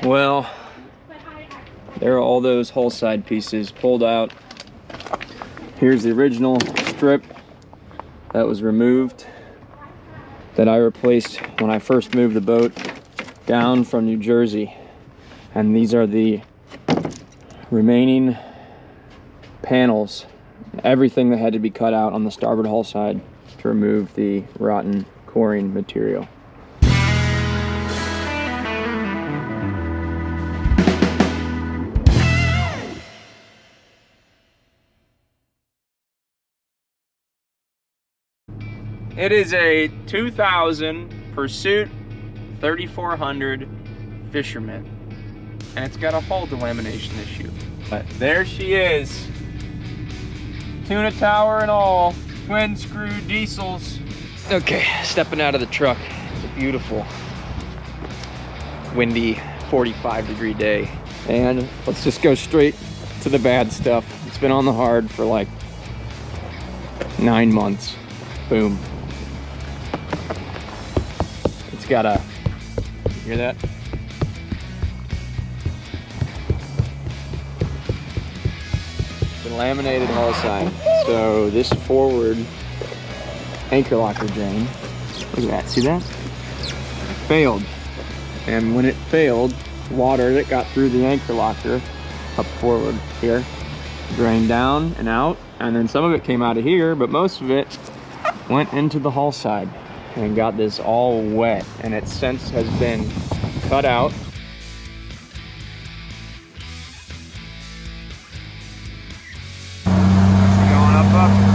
Well, there are all those hull side pieces pulled out. Here's the original strip that was removed that I replaced when I first moved the boat down from New Jersey. And these are the remaining panels, everything that had to be cut out on the starboard hull side to remove the rotten coring material. It is a 2000 Pursuit 3400 Fisherman, and it's got a hull delamination issue. But there she is, tuna tower and all, twin screw diesels. Okay, stepping out of the truck. It's a beautiful, windy, 45-degree day, and let's just go straight to the bad stuff. It's been on the hard for like 9 months. Boom. It's got a, you hear that? The laminated hull side. So this forward anchor locker drain, look at that, see that? It failed. And when it failed, water that got through the anchor locker up forward here drained down and out, and then some of it came out of here, but most of it went into the hull side and got this all wet, and it since has been cut out. Going up.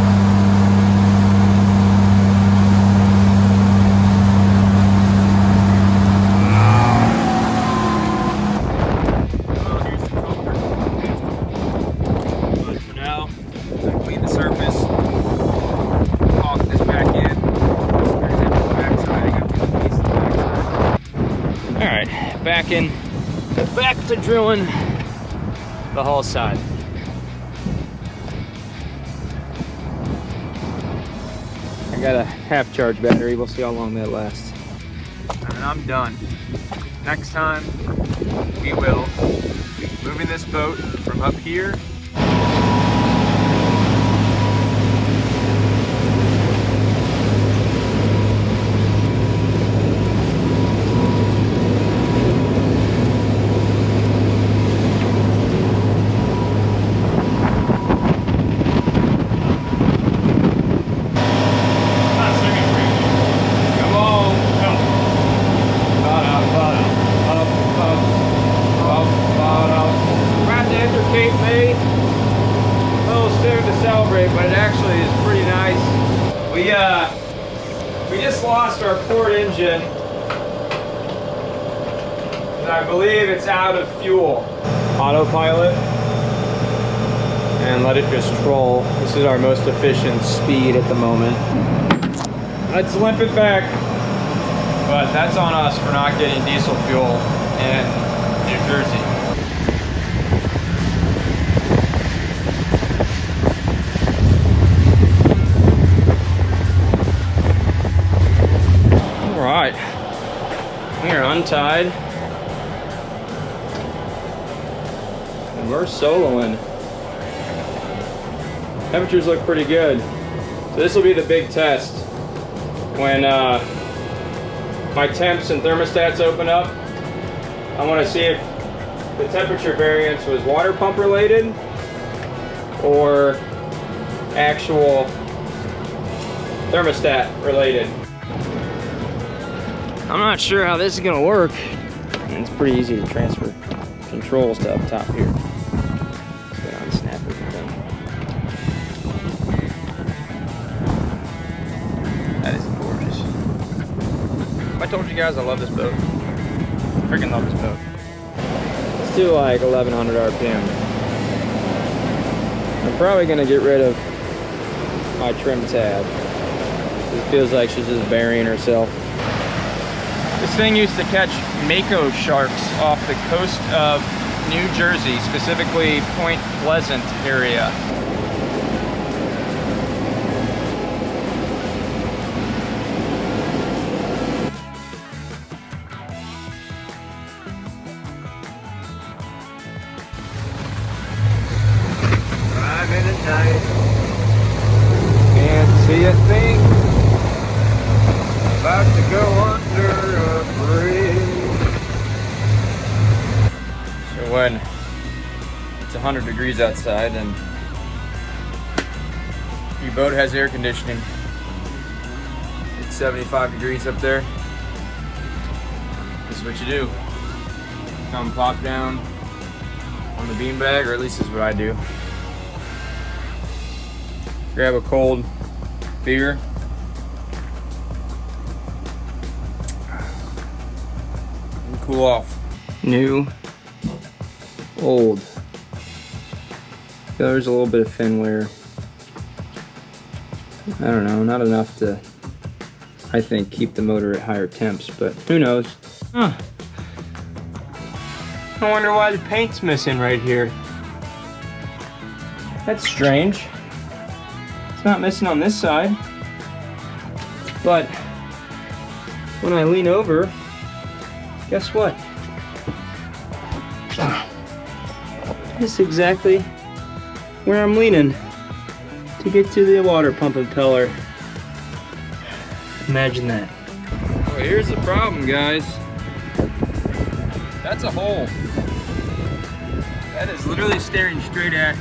Back to drilling the hull side. I got a half-charge battery. We'll see how long that lasts. And I'm done. Next time, we will be moving this boat from up here . Chesapeake Bay. A little soon to celebrate, but it actually is pretty nice. We just lost our port engine, and I believe it's out of fuel. Autopilot, and let it just troll. This is our most efficient speed at the moment. Let's limp it back, but that's on us for not getting diesel fuel in New Jersey. Alright, we are untied, and we're soloing. Temperatures look pretty good, so this will be the big test. When my temps and thermostats open up, I want to see if the temperature variance was water pump related or actual thermostat related. I'm not sure how this is going to work. It's pretty easy to transfer controls to up top here. Go on, snap everything. That is gorgeous. I told you guys I love this boat. I freaking love this boat. Let's do like 1100 RPM. I'm probably going to get rid of my trim tab. It feels like she's just burying herself. This thing used to catch mako sharks off the coast of New Jersey, specifically Point Pleasant area. in at night. Can't see a thing. About to go under a bridge. So when it's 100 degrees outside and your boat has air conditioning, it's 75 degrees up there, this is what you do. Come plop down on the beanbag, or at least this is what I do. Grab a cold beer. And cool off. New, old. There's a little bit of fin wear. I don't know, not enough to, I think, keep the motor at higher temps, but who knows? Huh. I wonder why the paint's missing right here. That's strange. It's not missing on this side. But when I lean over, guess what? This is exactly where I'm leaning to get to the water pump impeller. Imagine that. Well, here's the problem, guys. That's a hole. That is literally staring straight at.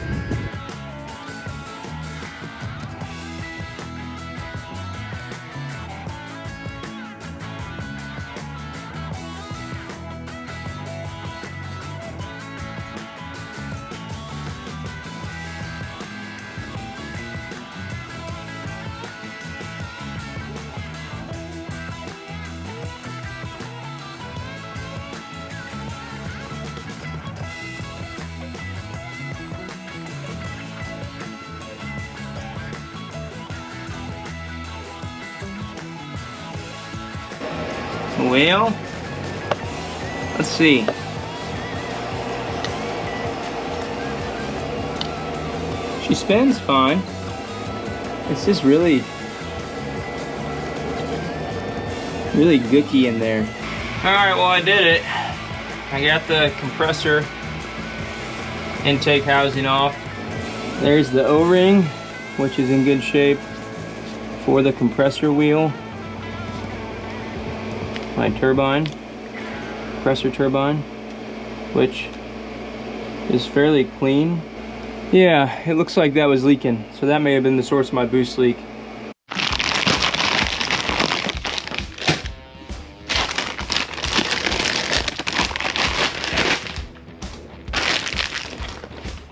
Well, let's see. She spins fine. It's just really gooky in there. Alright, well I did it. I got the compressor intake housing off. There's the O-ring, which is in good shape for the compressor wheel. My turbine, compressor turbine, which is fairly clean. Yeah, it looks like that was leaking, so that may have been the source of my boost leak.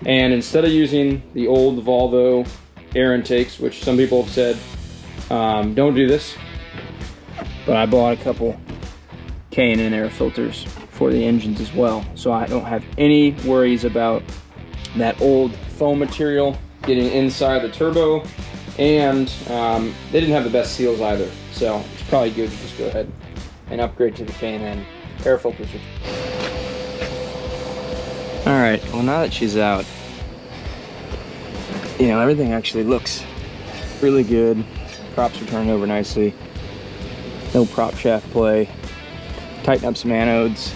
And instead of using the old Volvo air intakes, which some people have said, don't do this, but I bought a couple K&N air filters for the engines as well, so I don't have any worries about that old foam material getting inside the turbo, and they didn't have the best seals either, so it's probably good to just go ahead and upgrade to the K&N air filters. Alright, well now that she's out, you know, everything actually looks really good. Props are turning over nicely. No prop shaft play. Tighten up some anodes.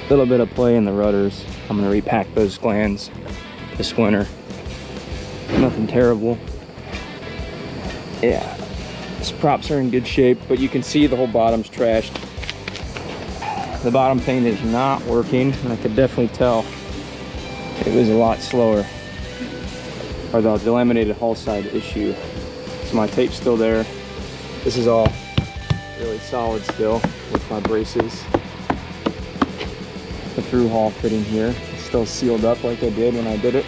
A little bit of play in the rudders. I'm gonna repack those glands this winter. Nothing terrible. Yeah, these props are in good shape, but you can see the whole bottom's trashed. The bottom paint is not working, and I could definitely tell it was a lot slower. Or the laminated hull side issue. So my tape's still there. This is all really solid still with my braces. The through hull fitting here is still sealed up like I did when I did it,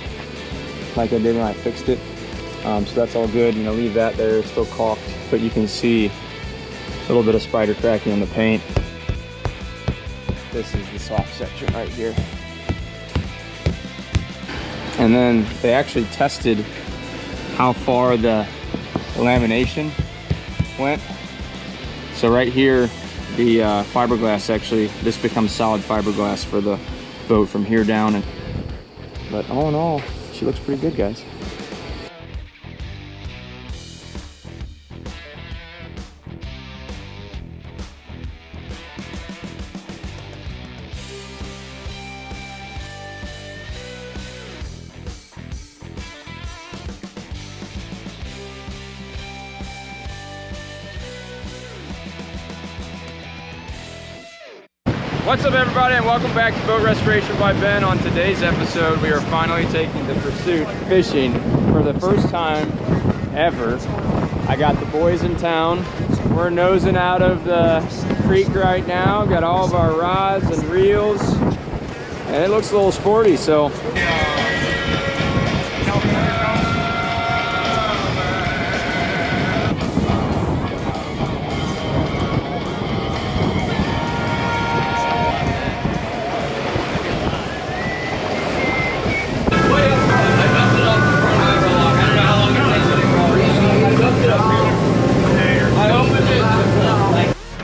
like I did when I fixed it. So that's all good. You know, leave that there, it's still caulked, but you can see a little bit of spider cracking in the paint. This is the soft section right here. And then they actually tested how far the lamination went. So right here, the fiberglass actually, this becomes solid fiberglass for the boat from here down. But all in all, she looks pretty good, guys. What's up, everybody, and welcome back to Boat Restoration by Ben. On today's episode, we are finally taking the pursuit fishing for the first time ever. I got the boys in town. We're nosing out of the creek right now. Got all of our rods and reels, and it looks a little sporty, so.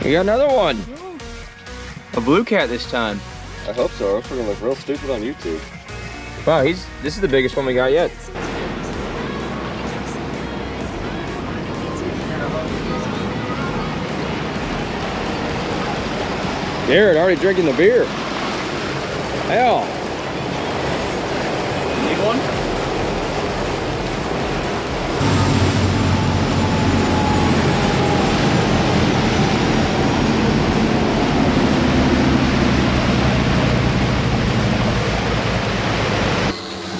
We got another one. A blue cat this time. I hope so. We're gonna look real stupid on YouTube. Wow, this is the biggest one we got yet. Garrett already drinking the beer. Hell. Need one?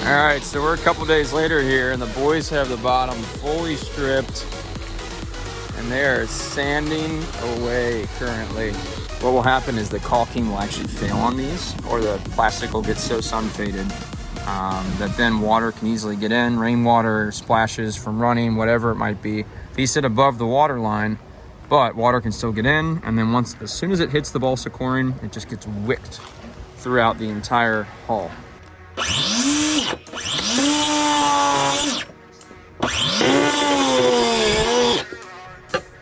All right, so we're a couple days later here, and the boys have the bottom fully stripped, and they are sanding away currently. What will happen is the caulking will actually fail on these, or the plastic will get so sun faded that then water can easily get in, rainwater, splashes from running, whatever it might be. These sit above the water line, but water can still get in, and then as soon as it hits the balsa coring, it just gets wicked throughout the entire hull.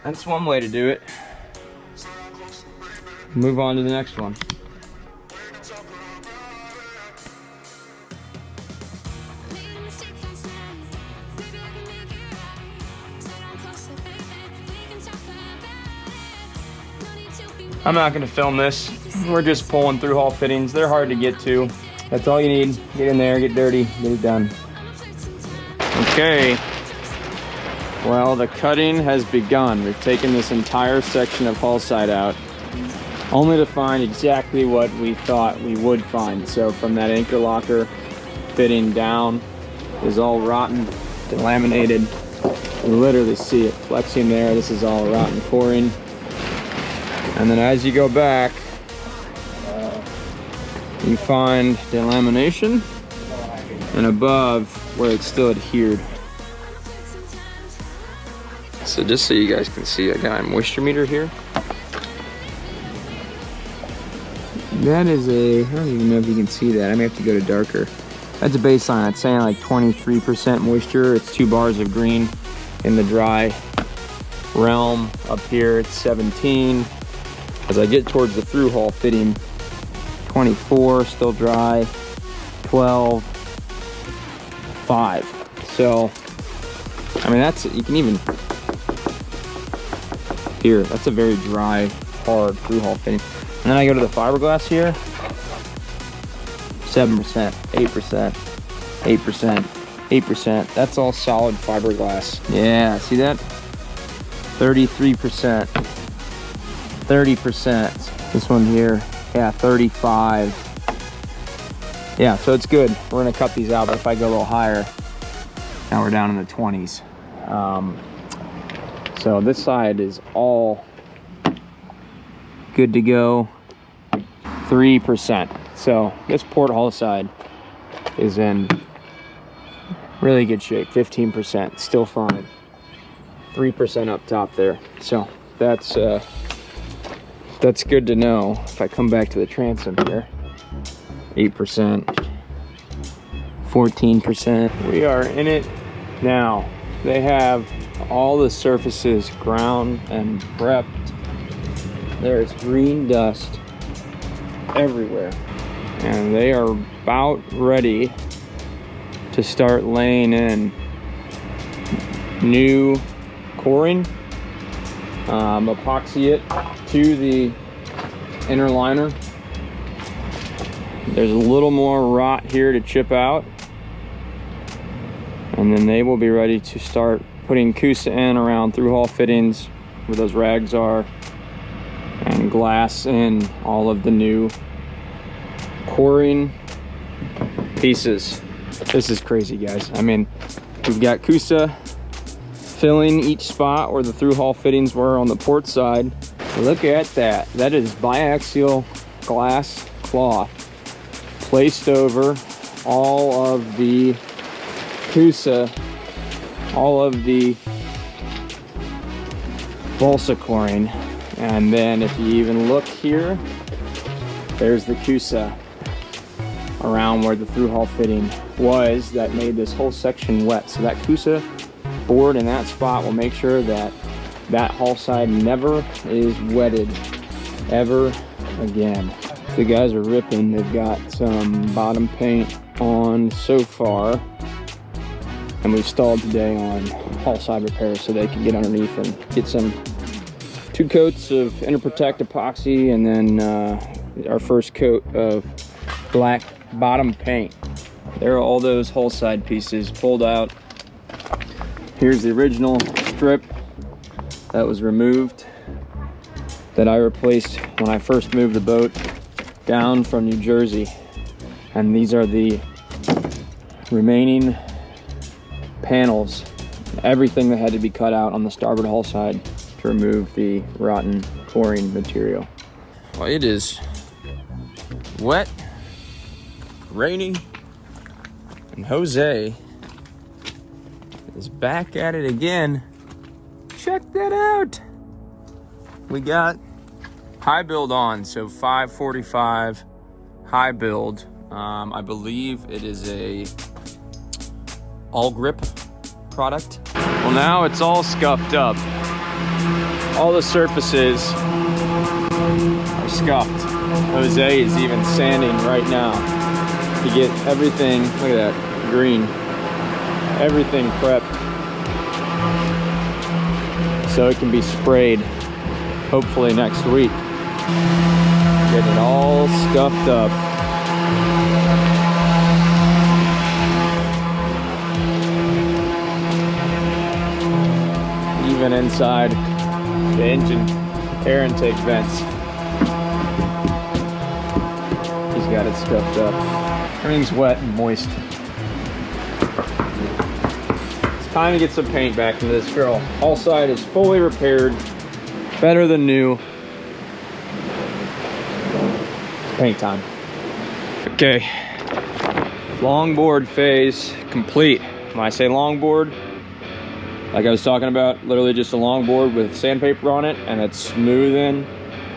That's one way to do it. Move on to the next one. I'm not going to film this. We're just pulling through hull fittings. They're hard to get to. That's all you need. Get in there, get dirty, get it done. Okay. Well, the cutting has begun. We've taken this entire section of hull side out, only to find exactly what we thought we would find. So from that anchor locker fitting down is all rotten, delaminated. You literally see it flexing there. This is all rotten coring. And then as you go back, you find delamination, and above where it's still adhered. So just so you guys can see, I got a moisture meter here. That is I don't even know if you can see that. I may have to go to darker. That's a baseline. It's saying like 23% moisture. It's 2 bars of green in the dry realm. Up here it's 17. As I get towards the through hull fitting, 24, still dry, 12, 5. So, I mean, you can even, here, that's a very dry, hard through hull fitting. And then I go to the fiberglass here, 7%, 8%, 8%, 8%. That's all solid fiberglass. Yeah, see that? 33%, 30%. This one here, yeah, 35. Yeah, so it's good. We're gonna cut these out, but if I go a little higher, now we're down in the 20s. So this side is all good to go. 3%. So this port hull side is in really good shape. 15%, still fine. 3% up top there. So that's good to know. If I come back to the transom here, 8%, 14%. We are in it now. They have all the surfaces ground and prepped. There's green dust everywhere, and they are about ready to start laying in new coring, epoxy it to the inner liner. There's a little more rot here to chip out, and then they will be ready to start putting Coosa in around through hull fittings where those rags are, and and glass in all of the new coring pieces. This is crazy, guys. I mean, we've got Coosa filling each spot where the through hull fittings were on the port side. Look at that. That is biaxial glass cloth placed over all of the Coosa, all of the balsa coring. And then if you even look here, there's the Coosa around where the through hull fitting was that made this whole section wet. So that Coosa board in that spot will make sure that that hull side never is wetted ever again. The guys are ripping. They've got some bottom paint on so far, and we've stalled today on hull side repairs so they can get underneath and get some 2 coats of Interprotect epoxy, and then our first coat of black bottom paint. There are all those hull side pieces pulled out. Here's the original strip that was removed that I replaced when I first moved the boat down from New Jersey. And these are the remaining panels, everything that had to be cut out on the starboard hull side to remove the rotten coring material. Well, it is wet, rainy, and Jose is back at it again. Check that out. We got high build on, so 545 high build. I believe it is a all grip product. Well, now it's all scuffed up. All the surfaces are scuffed. Jose is even sanding right now to get everything, look at that, green, everything prepped so it can be sprayed hopefully next week. Get it all scuffed up. Even inside the engine air intake vents, he's got it scuffed up. Everything's wet and moist. It's time to get some paint back into this girl. Hull side is fully repaired, better than new. It's paint time. Okay, longboard phase complete. When I say longboard, like I was talking about, literally just a longboard with sandpaper on it, and it's smoothing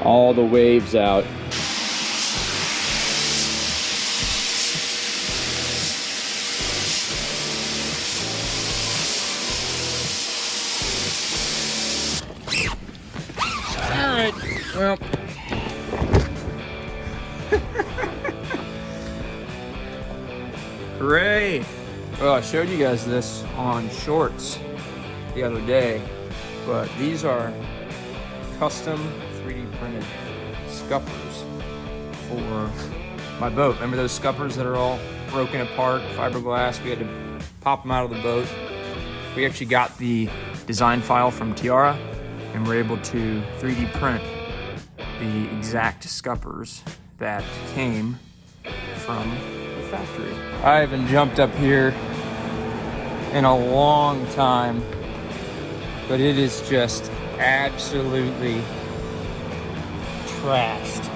all the waves out. All right, well. Hooray! Well, I showed you guys this on shorts the other day, but these are custom 3D printed scuppers for my boat. Remember those scuppers that are all broken apart, fiberglass? We had to pop them out of the boat. We actually got the design file from Tiara, and we're able to 3D print the exact scuppers that came from the factory. I haven't jumped up here in a long time, but it is just absolutely trashed.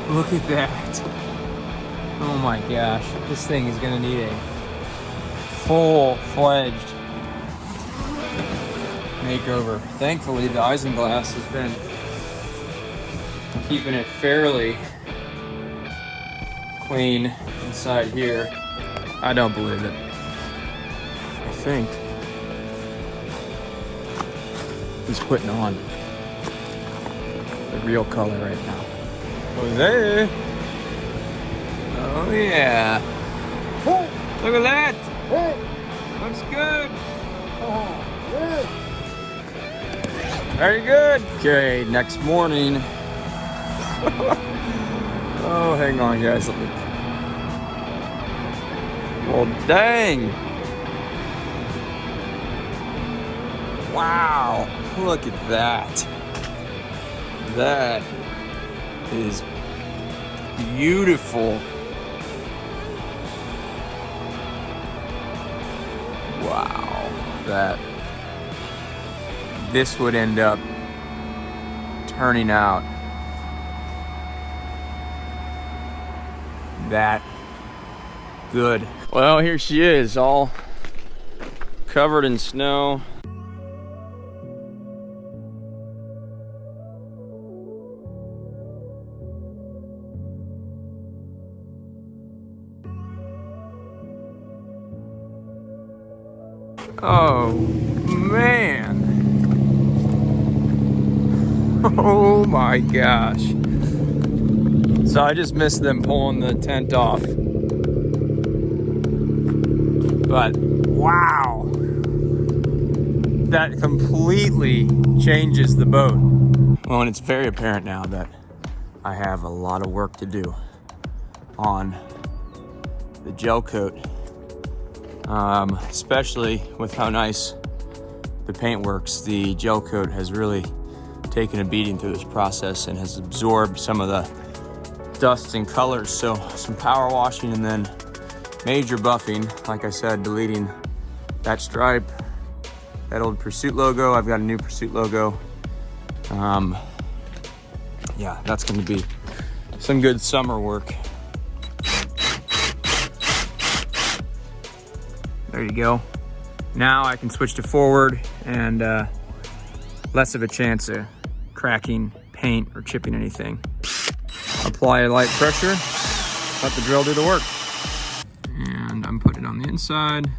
Look at that. Oh my gosh, this thing is gonna need a full-fledged makeover. Thankfully, the isinglass has been keeping it fairly clean inside here. I don't believe it. I think he's putting on the real color right now. Jose! Oh yeah! Hey, Look at that! hey, Looks good! good. Very good! Okay, next morning. Oh, hang on guys, let me... Well, dang! Wow, look at that. That is beautiful. Wow, this would end up turning out that good. Well, here she is, all covered in snow. Oh man. Oh my gosh. So I just missed them pulling the tent off. But wow. That completely changes the boat. Well, and it's very apparent now that I have a lot of work to do on the gel coat. Especially with how nice the paint works. The gel coat has really taken a beating through this process and has absorbed some of the dust and colors. So some power washing and then major buffing. Like I said, deleting that stripe, that old Pursuit logo. I've got a new Pursuit logo. Yeah, that's going to be some good summer work. There you go. Now I can switch to forward and less of a chance of cracking paint or chipping anything. Apply a light pressure, let the drill do the work. And I'm putting it on the inside,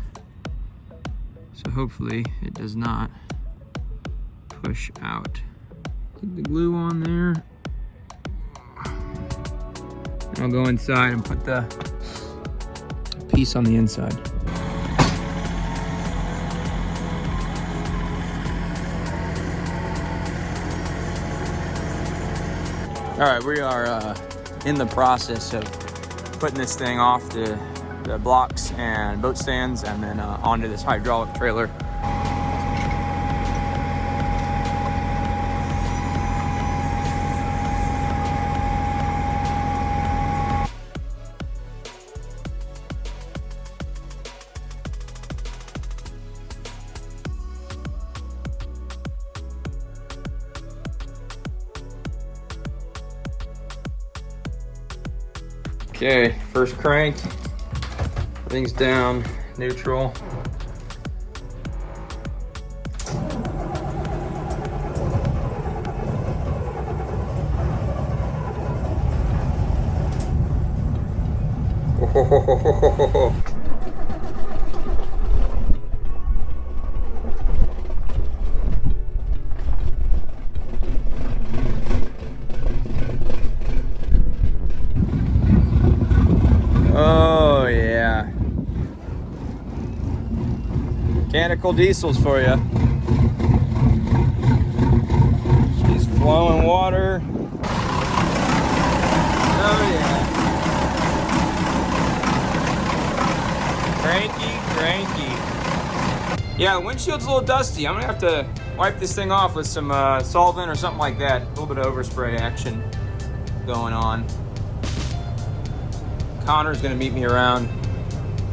so hopefully it does not push out. Put the glue on there. And I'll go inside and put the piece on the inside. All right, we are in the process of putting this thing off the blocks and boat stands and then onto this hydraulic trailer. Okay, first crank, everything's down, neutral. Oh yeah. Mechanical diesels for you. She's flowing water. Oh yeah. Cranky. Yeah, the windshield's a little dusty. I'm gonna have to wipe this thing off with some solvent or something like that. A little bit of overspray action going on. Connor's gonna meet me around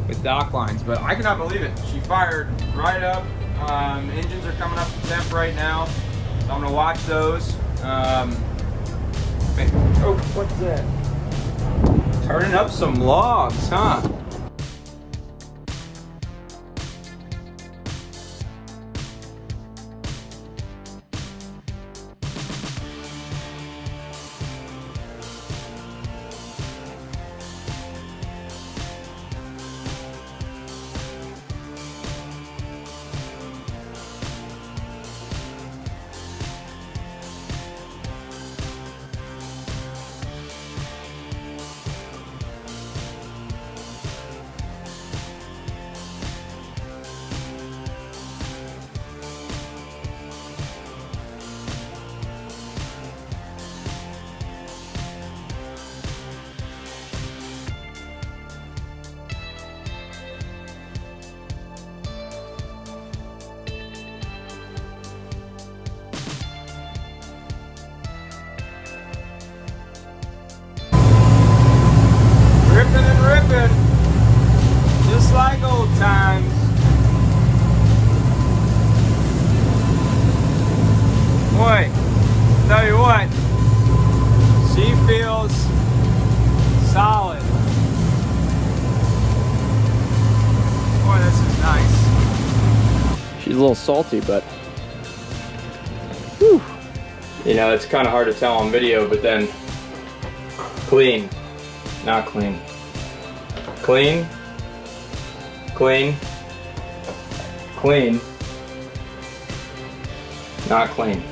with dock lines, but I cannot believe it. She fired right up. Engines are coming up to temp right now, so I'm gonna watch those. Oh, what's that? Turning up some logs, huh? feels solid. Boy, this is nice. She's a little salty, but whew. You know, it's kind of hard to tell on video, but then clean, not clean. Clean, clean, clean, not clean.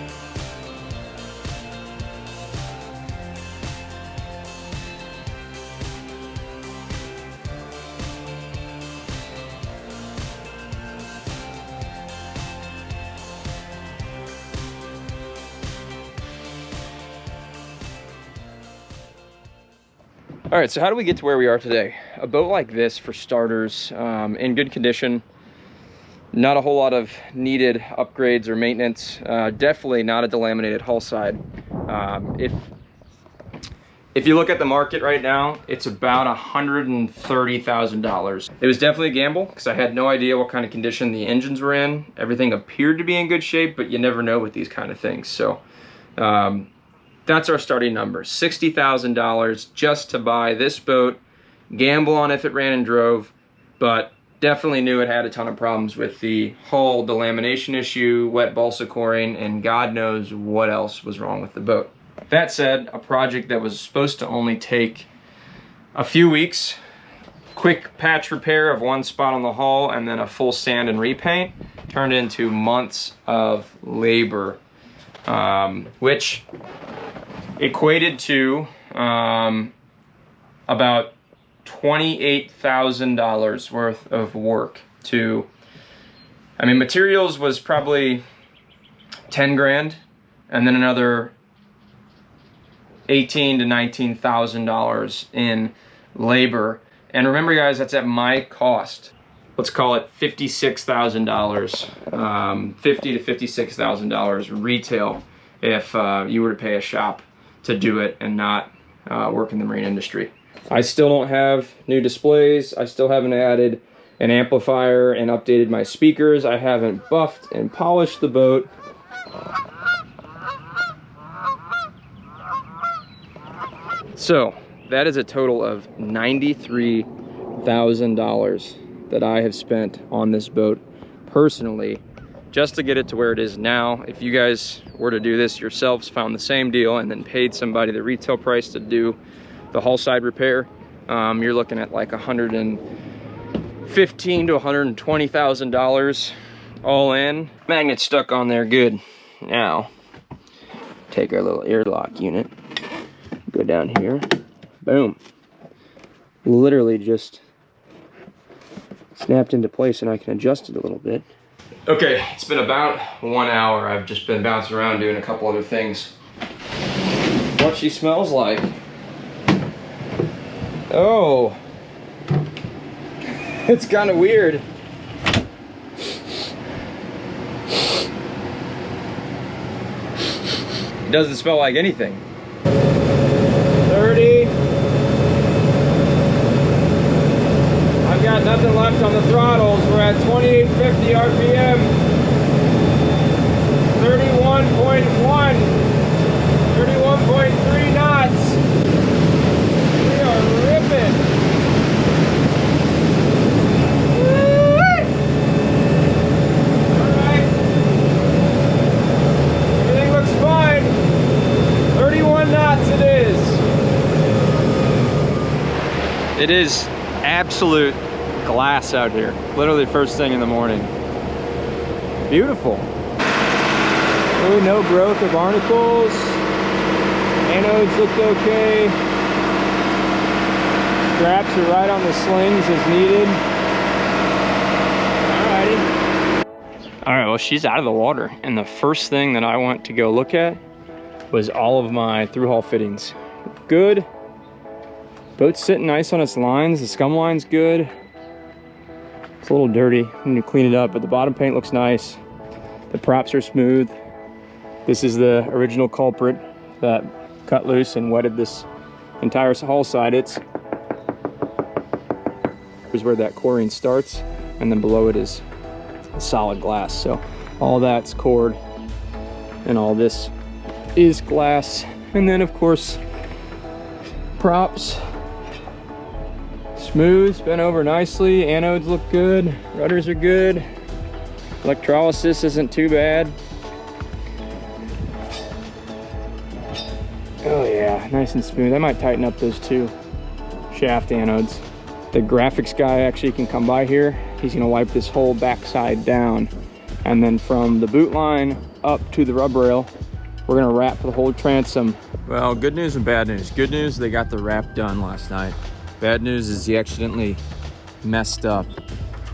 All right, so how do we get to where we are today? A boat like this, for starters, in good condition, not a whole lot of needed upgrades or maintenance, definitely not a delaminated hull side. If you look at the market right now, it's about $130,000. It was definitely a gamble because I had no idea what kind of condition the engines were in. Everything appeared to be in good shape, but you never know with these kind of things. So that's our starting number, $60,000 just to buy this boat, gamble on if it ran and drove, but definitely knew it had a ton of problems with the hull delamination issue, wet balsa coring, and God knows what else was wrong with the boat. That said, a project that was supposed to only take a few weeks, quick patch repair of one spot on the hull and then a full sand and repaint, turned into months of labor, which equated to about $28,000 worth of work to, I mean, materials was probably 10 grand and then another $18,000 to $19,000 in labor. And remember guys, that's at my cost. Let's call it $56,000, $50,000 to $56,000 retail if you were to pay a shop to do it and not work in the marine industry. I still don't have new displays. I still haven't added an amplifier and updated my speakers. I haven't buffed and polished the boat. So that is a total of $93,000 that I have spent on this boat personally, just to get it to where it is now. If you guys were to do this yourselves, found the same deal and then paid somebody the retail price to do the hull side repair, you're looking at like $115,000 to $120,000 all in. Magnet stuck on there good. Now, take our little airlock unit, go down here, boom. Literally just snapped into place and I can adjust it a little bit. Okay, it's been about 1 hour. I've just been bouncing around doing a couple other things. What she smells like. Oh, it's kind of weird. It doesn't smell like anything. 30. I've got nothing left on the throttles. We're at 2850 RPM. 31.1. 31.3 knots. We are ripping. Alright. Everything looks fine. 31 knots it is. It is absolute glass out here. Literally first thing in the morning. Beautiful. Oh, no growth of barnacles. Anodes looked okay. Straps are right on the slings as needed. Alrighty. Alright, well, she's out of the water. And the first thing that I went to go look at was all of my through-hull fittings. Good. Boat's sitting nice on its lines. The scum line's good. It's a little dirty. I need to clean it up, but the bottom paint looks nice. The props are smooth. This is the original culprit that cut loose and wetted this entire hull side. Here's where that coring starts, and then below it is solid glass. So all that's cored, and all this is glass. And then of course, props. Smooth, bent over nicely. Anodes look good. Rudders are good. Electrolysis isn't too bad. Oh yeah, nice and smooth. I might tighten up those two shaft anodes. The graphics guy actually can come by here. He's gonna wipe this whole backside down. And then from the boot line up to the rub rail, we're gonna wrap the whole transom. Well, good news and bad news. Good news, they got the wrap done last night. Bad news is he accidentally messed up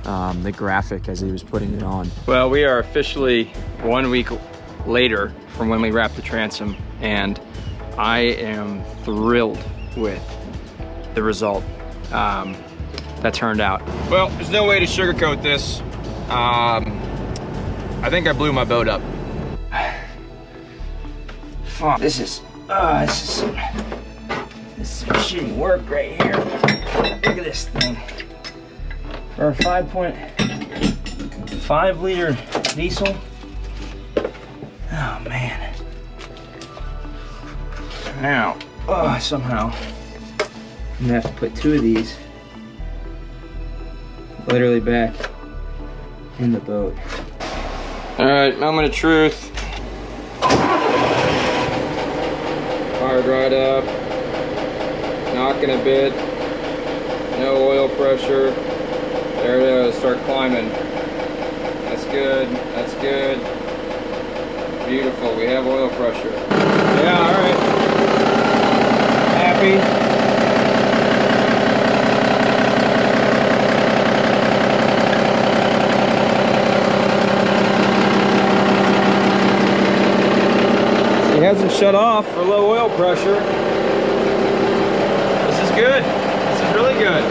the graphic as he was putting it on. Well, we are officially 1 week later from when we wrapped the transom, and I am thrilled with the result that turned out. Well, there's no way to sugarcoat this. I think I blew my boat up. Fuck, this is some shitty work right here. Look at this thing. For a 5.5 liter diesel. Oh man. Now, somehow I'm gonna have to put 2 of these literally back in the boat. All right, moment of truth. Fired right up, knocking a bit, no oil pressure. There it is, start climbing. That's good, that's good. Beautiful, we have oil pressure. Yeah, all right. Happy. He hasn't shut off for low oil pressure. This is good. This is really good.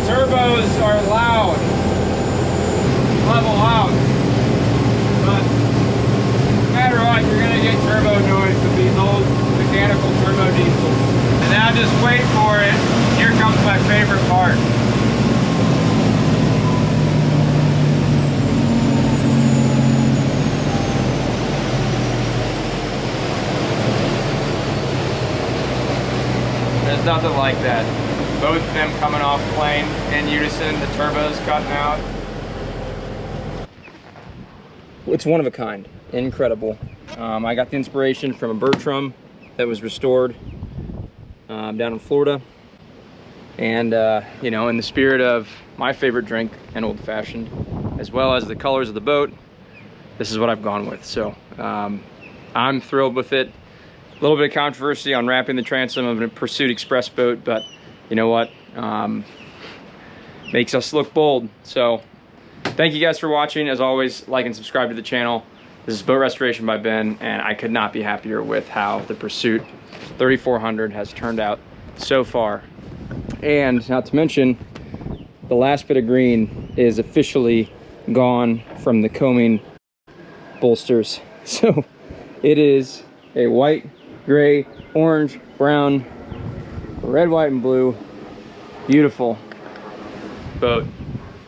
Turbos are loud, level out, but no matter what, you're gonna get turbo noise with these old mechanical turbo diesels. And now just wait for it. Here comes my favorite part. There's nothing like that. Both of them coming off plane in unison, the turbos cutting out. It's one of a kind, incredible. I got the inspiration from a Bertram that was restored down in Florida. And you know, in the spirit of my favorite drink, an old fashioned, as well as the colors of the boat, this is what I've gone with. So I'm thrilled with it. A little bit of controversy on wrapping the transom of a Pursuit Express boat, but you know what? Makes us look bold. So thank you guys for watching. As always, like and subscribe to the channel. This is Boat Restoration by Ben, and I could not be happier with how the Pursuit 3400 has turned out so far. And not to mention, the last bit of green is officially gone from the coaming bolsters. So it is a white, gray, orange, brown, red, white, and blue, beautiful boat,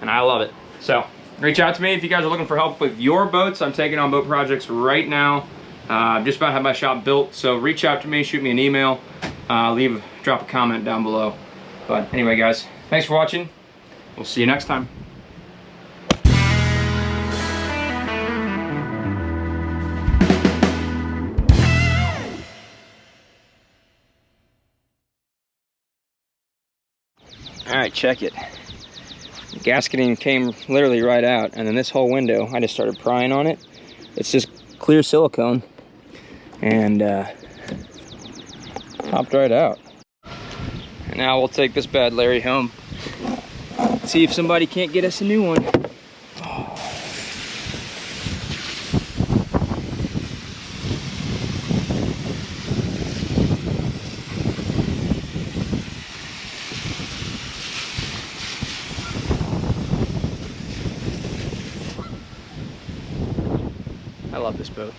and I love it. So reach out to me if you guys are looking for help with your boats. I'm taking on boat projects right now. Just about to have my shop built, so reach out to me, shoot me an email, drop a comment down below. But anyway, guys, thanks for watching. We'll see you next time. All right, check it. The gasketing came literally right out, and then this whole window, I just started prying on it. It's just clear silicone, and popped right out. And now we'll take this bad Larry home. See if somebody can't get us a new one. I love this boat.